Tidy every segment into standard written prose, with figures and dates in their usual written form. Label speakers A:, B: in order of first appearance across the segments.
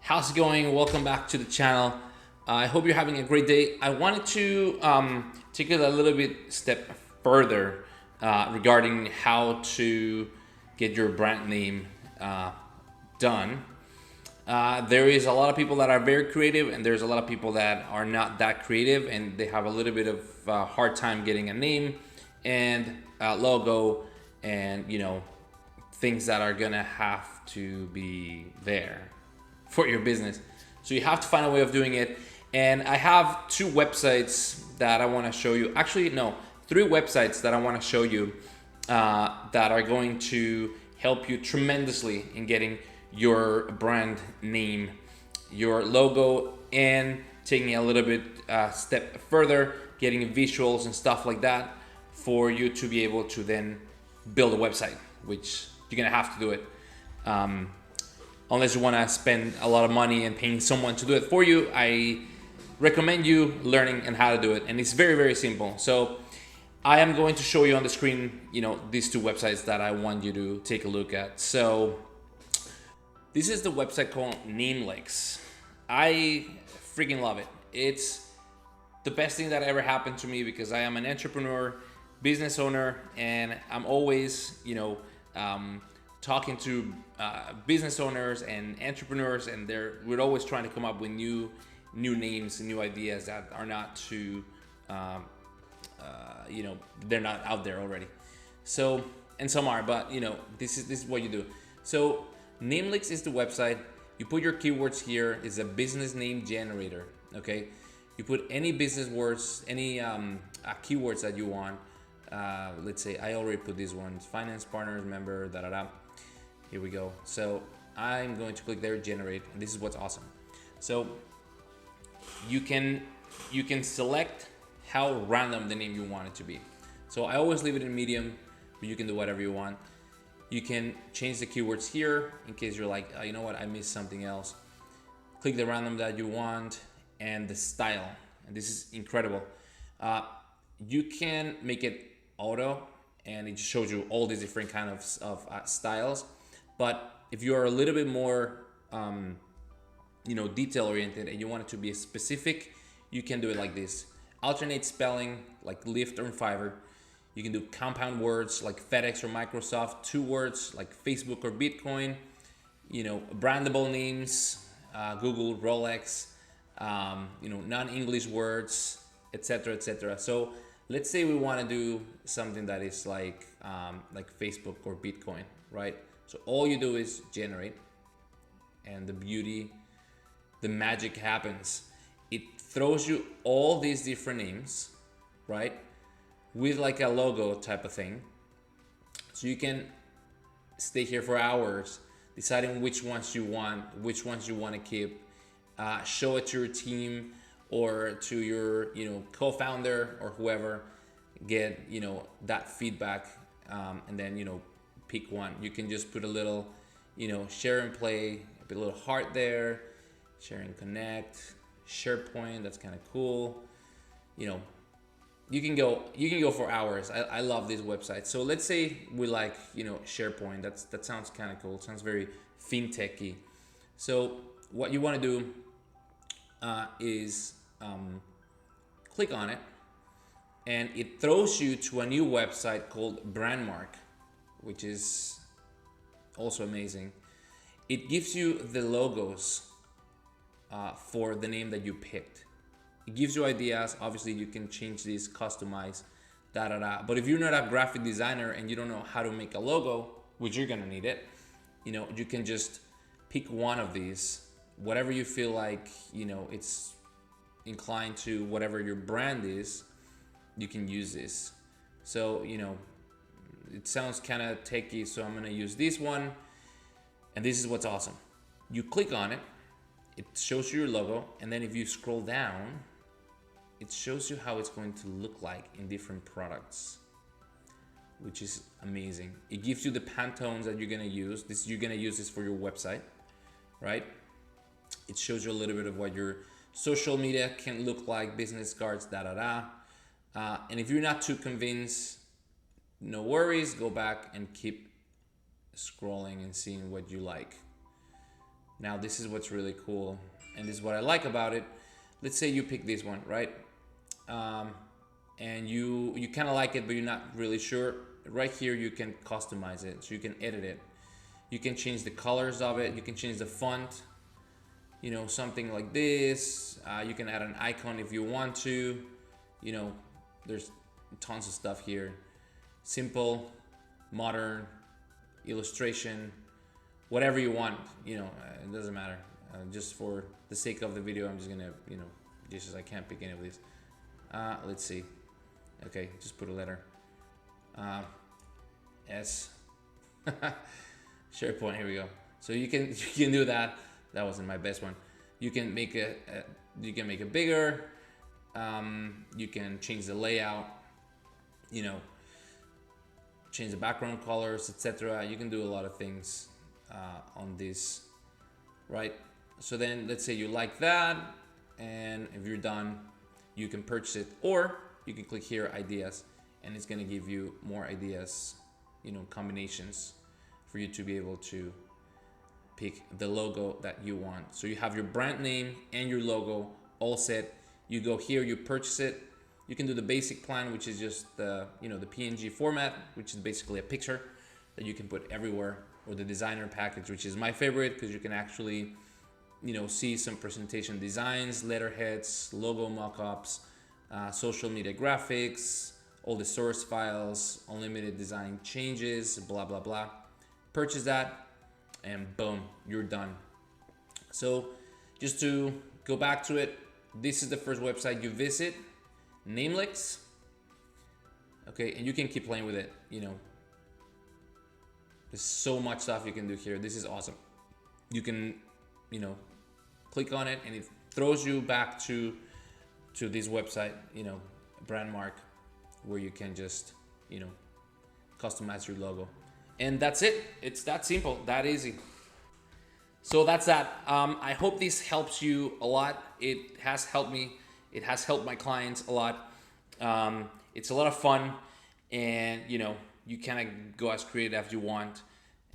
A: How's it going? Welcome back to the channel. I hope you're having a great day. I wanted to take it a little bit step further regarding how to get your brand name done. There is a lot of people that are very creative, and there's a lot of people that are not that creative, and they have a little bit of hard time getting a name and a logo, and things that are gonna have to be there for your business. So you have to find a way of doing it. And I have two websites that I want to show you. Actually, no, three websites that I want to show you that are going to help you tremendously in getting your brand name, your logo, and taking it a little bit step further, getting visuals and stuff like that for you to be able to then build a website, which you're gonna have to do it. Unless you want to spend a lot of money and paying someone to do it for you, I recommend you learning and how to do it. And it's very, very simple. So I am going to show you on the screen, these two websites that I want you to take a look at. So this is the website called Namelix. I freaking love it. It's the best thing that ever happened to me because I am an entrepreneur, business owner, and I'm always, talking to business owners and entrepreneurs, and we're always trying to come up with new names and new ideas that are not too, they're not out there already. So, and some are, but this is what you do. So, Namelix is the website. You put your keywords here. It's a business name generator. Okay, you put any business words, any keywords that you want. Let's say I already put these ones: finance partners, member, da da da. Here we go. So I'm going to click there, generate, and this is what's awesome. So you can select how random the name you want it to be. So I always leave it in medium, but you can do whatever you want. You can change the keywords here in case you're like, you know what, I missed something else. Click the random that you want and the style, and this is incredible. You can make it auto, and it shows you all these different kind of styles. But if you are a little bit more, detail oriented, and you want it to be specific, you can do it like this: alternate spelling, like Lyft or Fiverr. You can do compound words like FedEx or Microsoft, two words like Facebook or Bitcoin. Brandable names, Google, Rolex. Non-English words, etc., etc. So let's say we want to do something that is like Facebook or Bitcoin, right? So all you do is generate, and the magic happens. It throws you all these different names, right? With like a logo type of thing. So you can stay here for hours deciding which ones you want to keep, show it to your team or to your co-founder or whoever, get that feedback, and then pick one. You can just put a little share and play, put a little heart there, share and connect, SharePoint, that's kind of cool. You can go for hours. I love this website. So let's say we like SharePoint. That sounds kind of cool. It sounds very fintechy. So what you want to do is click on it, and it throws you to a new website called Brandmark, which is also amazing. It gives you the logos for the name that you picked. It gives you ideas. Obviously, you can change this, customize, da da da. But if you're not a graphic designer and you don't know how to make a logo, which you're gonna need it, you can just pick one of these, whatever you feel like, it's inclined to, whatever your brand is, you can use this. So, it sounds kind of techy, so I'm gonna use this one. And this is what's awesome. You click on it, it shows you your logo, and then if you scroll down, it shows you how it's going to look like in different products, which is amazing. It gives you the Pantones that you're gonna use. You're gonna use this for your website, right? It shows you a little bit of what your social media can look like, business cards, da da da. And if you're not too convinced, no worries, go back and keep scrolling and seeing what you like. Now this is what's really cool, and this is what I like about it. Let's say you pick this one, right? Um, and you kind of like it, but you're not really sure. Right here, you can customize it, so you can edit it. You can change the colors of it. You can change the font. You know, something like this. You can add an icon if you want to. You know, there's tons of stuff here. Simple, modern, illustration, whatever you want. You know, it doesn't matter. Just for the sake of the video, I'm just gonna, you know, just as I can't pick any of these. Let's see. Okay, just put a letter. S. SharePoint. Here we go. So you can do that. That wasn't my best one. You can make it bigger. You can change the layout. You know, change the background colors, etc. You can do a lot of things on this, right? So then let's say you like that, and if you're done, you can purchase it, or you can click here, ideas, and it's gonna give you more ideas, you know, combinations for you to be able to pick the logo that you want. So you have your brand name and your logo all set. You go here, you purchase it. You can do the basic plan, which is just the, you know, the PNG format, which is basically a picture that you can put everywhere, or the designer package, which is my favorite because you can actually, you know, see some presentation designs, letterheads, logo mockups, social media graphics, all the source files, unlimited design changes, blah, blah, blah. Purchase that, and boom, you're done. So just to go back to it, this is the first website you visit, Namelix. Okay, and you can keep playing with it. You know, there's so much stuff you can do here. This is awesome. You can, you know, click on it and it throws you back to this website, you know, Brandmark, where you can just, you know, customize your logo. And that's it. It's that simple, that easy. So that's that. I hope this helps you a lot. It has helped me. It has helped my clients a lot. It's a lot of fun, and you know, you kind of go as creative as you want,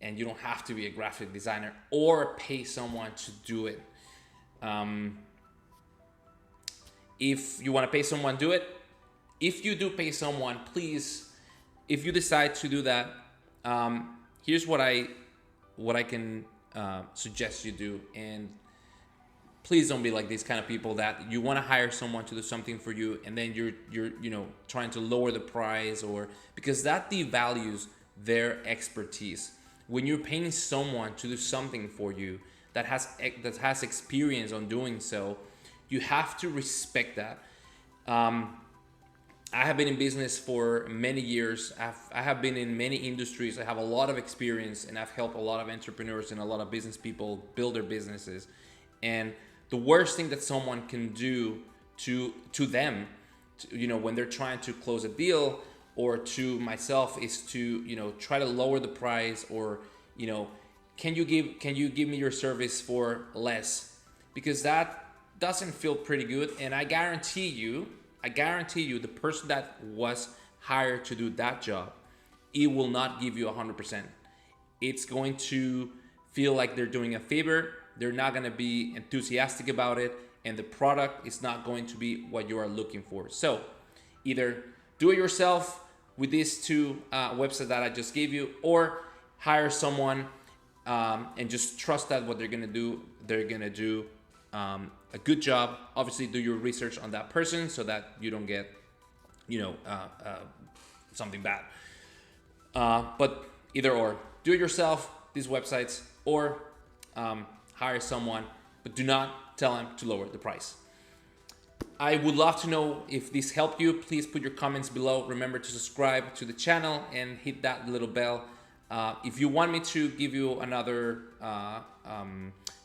A: and you don't have to be a graphic designer or pay someone to do it. If you want to pay someone, do it. If you do pay someone, please, if you decide to do that, here's what I can suggest you do. And please don't be like these kind of people that you want to hire someone to do something for you, and then you're you know, trying to lower the price, or because that devalues their expertise. When you're paying someone to do something for you that has experience on doing so, you have to respect that. I have been in business for many years. I have been in many industries. I have a lot of experience, and I've helped a lot of entrepreneurs and a lot of business people build their businesses. And the worst thing that someone can do to them, you know, when they're trying to close a deal, or to myself, is to, you know, try to lower the price, or, you know, can you give me your service for less? Because that doesn't feel pretty good. And I guarantee you, the person that was hired to do that job, it will not give you 100%. It's going to feel like they're doing a favor. They're not going to be enthusiastic about it, and the product is not going to be what you are looking for. So either do it yourself with these two websites that I just gave you, or hire someone and just trust that what they're going to do a good job. Obviously, do your research on that person so that you don't get, you know, something bad. But either or, do it yourself, these websites, or hire someone, but do not tell them to lower the price. I would love to know if this helped you. Please put your comments below. Remember to subscribe to the channel and hit that little bell. If you want me to give you another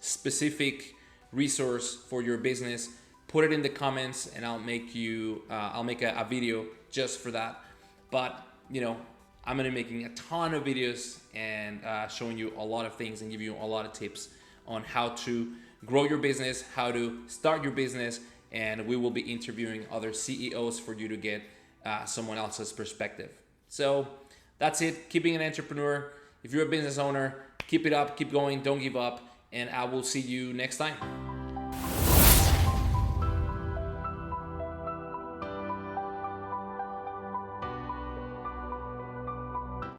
A: specific resource for your business, put it in the comments, and I'll make a video just for that. But you know, I'm gonna be making a ton of videos and showing you a lot of things and give you a lot of tips on how to grow your business, how to start your business, and we will be interviewing other CEOs for you to get someone else's perspective. So that's it. Keep being an entrepreneur. If you're a business owner, keep it up, keep going, don't give up, and I will see you next time.